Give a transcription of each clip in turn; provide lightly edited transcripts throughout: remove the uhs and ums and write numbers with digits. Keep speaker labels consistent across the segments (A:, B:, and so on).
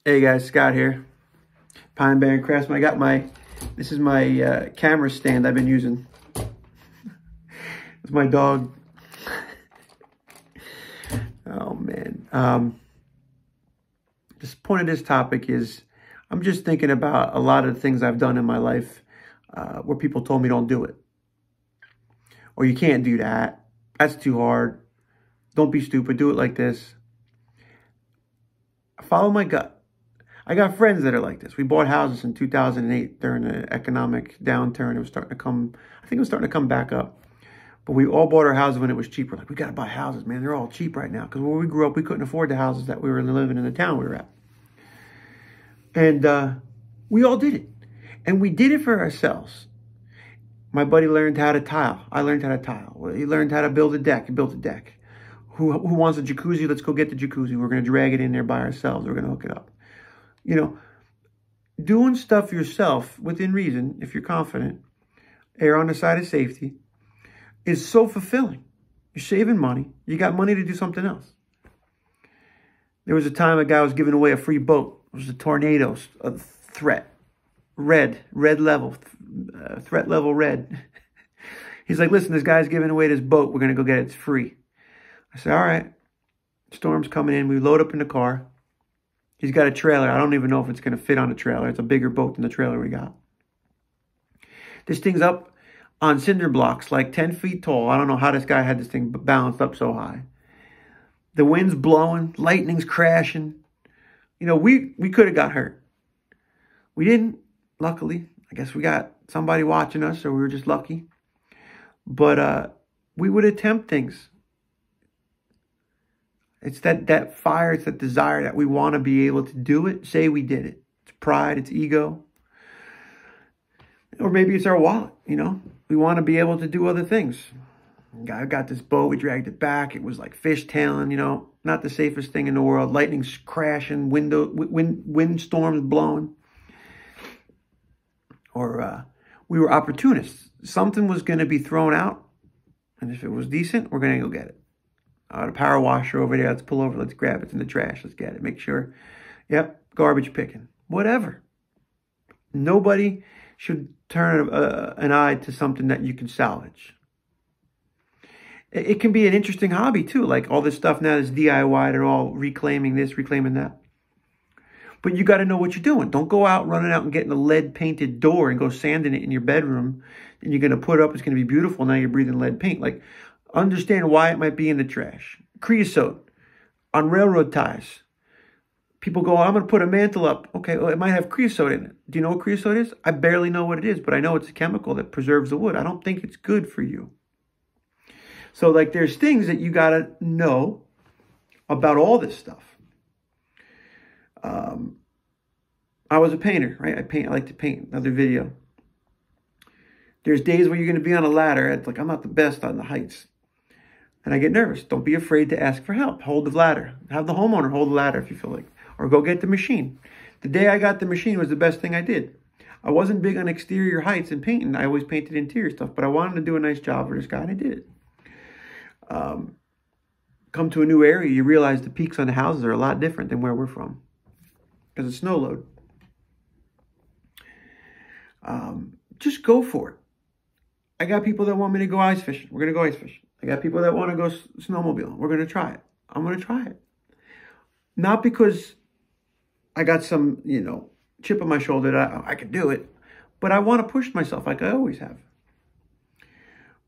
A: Hey guys, Scott here. Pine Barren Craftsman. This is my camera stand I've been using. It's my dog. Oh man. The point of this topic is I'm just thinking about a lot of the things I've done in my life where people told me don't do it. Or you can't do that. That's too hard. Don't be stupid. Do it like this. Follow my gut. I got friends that are like this. We bought houses in 2008 during the economic downturn. It was starting to come, I think it was starting to come back up. But we all bought our houses when it was cheaper. Like, we got to buy houses, man. They're all cheap right now. Because when we grew up, we couldn't afford the houses that we were living in the town we were at. And we all did it. And we did it for ourselves. My buddy learned how to tile. I learned how to tile. He learned how to build a deck. He built a deck. Who wants a jacuzzi? Let's go get the jacuzzi. We're going to drag it in there by ourselves. We're going to hook it up. You know, doing stuff yourself within reason, if you're confident, err on the side of safety, is so fulfilling. You're saving money. You got money to do something else. There was a time a guy was giving away a free boat. It was a tornado, a threat. Red level, threat level red. He's like, listen, this guy's giving away this boat. We're going to go get it. It's free. I said, all right. Storm's coming in. We load up in the car. He's got a trailer. I don't even know if it's going to fit on the trailer. It's a bigger boat than the trailer we got. This thing's up on cinder blocks, like 10 feet tall. I don't know how this guy had this thing balanced up so high. The wind's blowing. Lightning's crashing. You know, we could have got hurt. We didn't, luckily. I guess we got somebody watching us, or we were just lucky. But we would attempt things. It's that fire, it's that desire that we want to be able to do it. Say we did it. It's pride, it's ego. Or maybe it's our wallet, you know. We want to be able to do other things. Guy got this boat, we dragged it back. It was like fishtailing, you know. Not the safest thing in the world. Lightning's crashing, wind storms blowing. Or we were opportunists. Something was going to be thrown out. And if it was decent, we're going to go get it. The power washer over there, let's pull over, let's grab it. It's in the trash, let's get it. Make sure, yep, garbage picking. Whatever. Nobody should turn an eye to something that you can salvage. It can be an interesting hobby too, like all this stuff now is DIY, they're all reclaiming this, reclaiming that. But you got to know what you're doing. Don't go out running out and getting a lead painted door and go sanding it in your bedroom. And you're going to put it up, it's going to be beautiful, now you're breathing lead paint. Like, understand why it might be in the trash. Creosote on railroad ties. People go, I'm going to put a mantle up. Okay, well, it might have creosote in it. Do you know what creosote is? I barely know what it is, but I know it's a chemical that preserves the wood. I don't think it's good for you. So, like, there's things that you got to know about all this stuff. I was a painter, right? I like to paint. Another video. There's days where you're going to be on a ladder. It's like, I'm not the best on the heights. And I get nervous. Don't be afraid to ask for help. Hold the ladder. Have the homeowner hold the ladder if you feel like. Or go get the machine. The day I got the machine was the best thing I did. I wasn't big on exterior heights and painting. I always painted interior stuff. But I wanted to do a nice job for this guy, and I did it. Come to a new area, you realize the peaks on the houses are a lot different than where we're from. Because of snow load. Just go for it. I got people that want me to go ice fishing. We're going to go ice fishing. I got people that want to go snowmobiling. We're going to try it. I'm going to try it. Not because I got some, you know, chip on my shoulder that I can do it. But I want to push myself like I always have.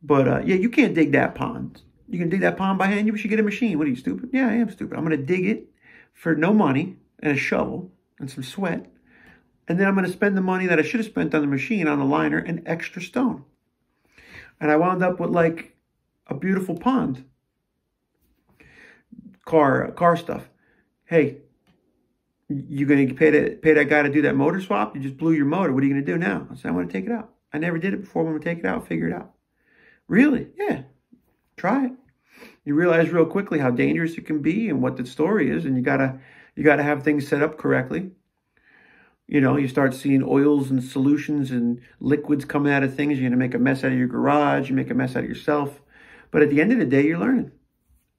A: But, yeah, you can't dig that pond. You can dig that pond by hand. You should get a machine. What are you, stupid? Yeah, I am stupid. I'm going to dig it for no money and a shovel and some sweat. And then I'm going to spend the money that I should have spent on the machine on the liner and extra stone. And I wound up with like a beautiful pond. Car stuff. Hey, you going to pay that guy to do that motor swap? You just blew your motor. What are you going to do now? I said, I'm going to take it out. I never did it before. I'm going to take it out, figure it out. Really? Yeah. Try it. You realize real quickly how dangerous it can be and what the story is. And you gotta have things set up correctly. You know, you start seeing oils and solutions and liquids coming out of things. You're going to make a mess out of your garage. You make a mess out of yourself. But at the end of the day, you're learning.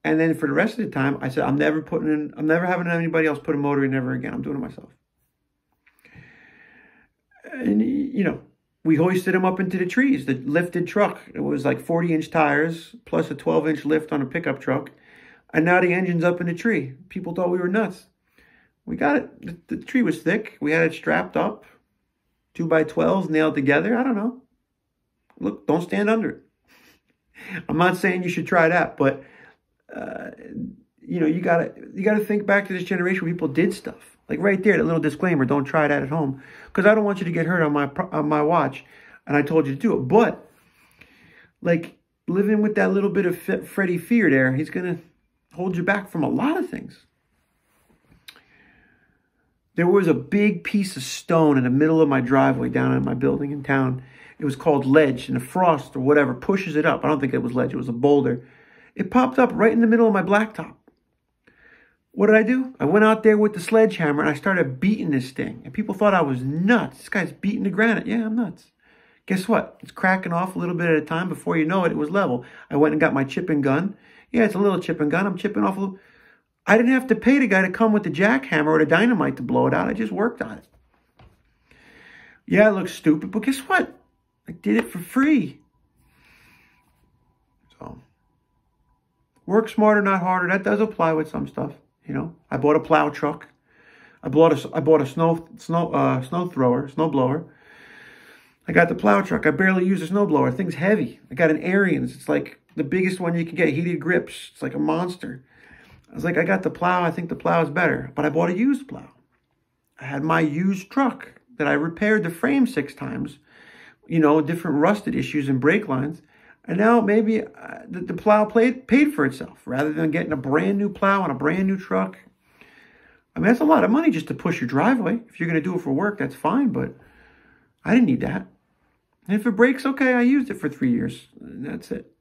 A: And then for the rest of the time, I said, I'm never having anybody else put a motor in ever again. I'm doing it myself. And, you know, we hoisted him up into the trees, the lifted truck. It was like 40-inch tires plus a 12-inch lift on a pickup truck. And now the engine's up in the tree. People thought we were nuts. We got it. The tree was thick. We had it strapped up. 2x12s nailed together. I don't know. Look, don't stand under it. I'm not saying you should try that, but you know, you gotta think back to this generation where people did stuff. Like right there, that little disclaimer: don't try that at home, because I don't want you to get hurt on my watch. And I told you to do it, but like living with that little bit of Freddy fear there, he's gonna hold you back from a lot of things. There was a big piece of stone in the middle of my driveway down in my building in town. It was called ledge, and the frost or whatever pushes it up. I don't think it was ledge, it was a boulder. It popped up right in the middle of my blacktop. What did I do? I went out there with the sledgehammer and I started beating this thing. And people thought I was nuts. This guy's beating the granite. Yeah, I'm nuts. Guess what? It's cracking off a little bit at a time. Before you know it, it was level. I went and got my chipping gun. Yeah, it's a little chipping gun. I'm chipping off a little. I didn't have to pay the guy to come with the jackhammer or the dynamite to blow it out. I just worked on it. Yeah, it looks stupid, but guess what? I did it for free. So, work smarter, not harder. That does apply with some stuff. You know, I bought a plow truck. I bought a snow blower. I got the plow truck. I barely use a snow blower. The thing's heavy. I got an Ariens. It's like the biggest one you can get. Heated grips. It's like a monster. I was like, I got the plow. I think the plow is better. But I bought a used plow. I had my used truck that I repaired the frame 6 times. You know, different rusted issues and brake lines. And now maybe the plow paid for itself rather than getting a brand new plow on a brand new truck. I mean, that's a lot of money just to push your driveway. If you're going to do it for work, that's fine, but I didn't need that. And if it breaks, okay, I used it for 3 years. And that's it.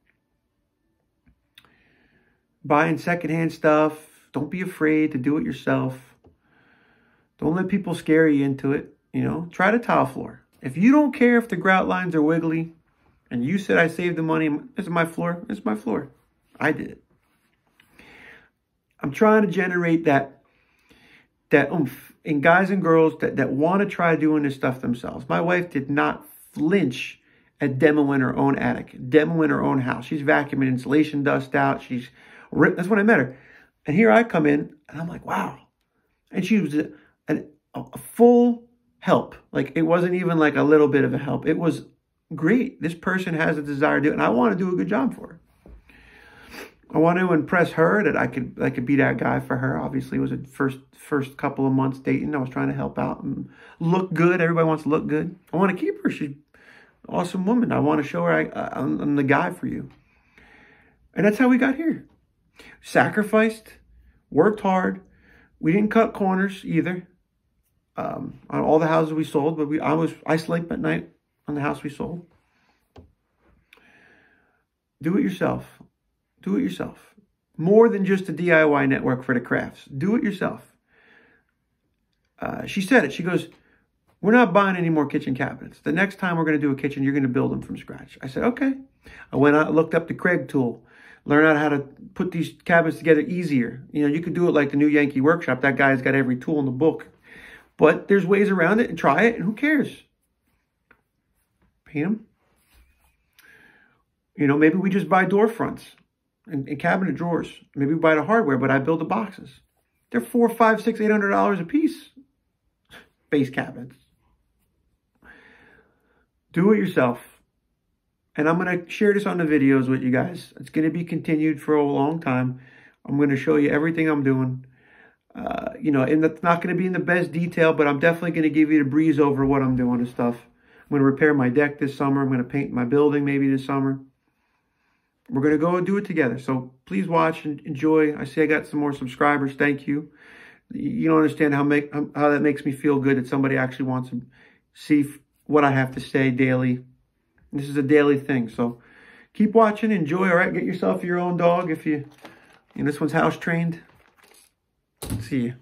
A: Buying secondhand stuff. Don't be afraid to do it yourself. Don't let people scare you into it. You know, try the tile floor. If you don't care if the grout lines are wiggly, and you said I saved the money, this is my floor, this is my floor. I did it. I'm trying to generate that oomph in guys and girls that want to try doing this stuff themselves. My wife did not flinch at demoing her own attic, demoing her own house. She's vacuuming insulation dust out. That's when I met her. And here I come in, and I'm like, wow. And she was a full help. Like, it wasn't even like a little bit of a help. It was great. This person has a desire to do it, and I want to do a good job for her. I want to impress her that I could be that guy for her. Obviously, it was a first couple of months dating. I was trying to help out and look good. Everybody wants to look good. I want to keep her. She's an awesome woman. I want to show her I'm the guy for you. And that's how we got here. Sacrificed, worked hard. We didn't cut corners either on all the houses we sold, but I slept at night on the house we sold. Do it yourself. Do it yourself. More than just a DIY network for the crafts. Do it yourself. She said it. She goes, we're not buying any more kitchen cabinets. The next time we're going to do a kitchen, you're going to build them from scratch. I said, okay. I went out and looked up the Craig tool. Learn out how to put these cabinets together easier. You know, you could do it like the new Yankee Workshop. That guy's got every tool in the book. But there's ways around it, and try it, and who cares? Paint them. You know, maybe we just buy door fronts and cabinet drawers. Maybe we buy the hardware, but I build the boxes. They're $400, $500, $600, $800 a piece. Base cabinets. Do it yourself. And I'm going to share this on the videos with you guys. It's going to be continued for a long time. I'm going to show you everything I'm doing. You know, and that's not going to be in the best detail, but I'm definitely going to give you the breeze over what I'm doing and stuff. I'm going to repair my deck this summer. I'm going to paint my building maybe this summer. We're going to go and do it together. So please watch and enjoy. I see I got some more subscribers. Thank you. You don't understand how that makes me feel good that somebody actually wants to see what I have to say daily. This is a daily thing. So keep watching. Enjoy. All right. Get yourself your own dog if you know, this one's house trained. See you.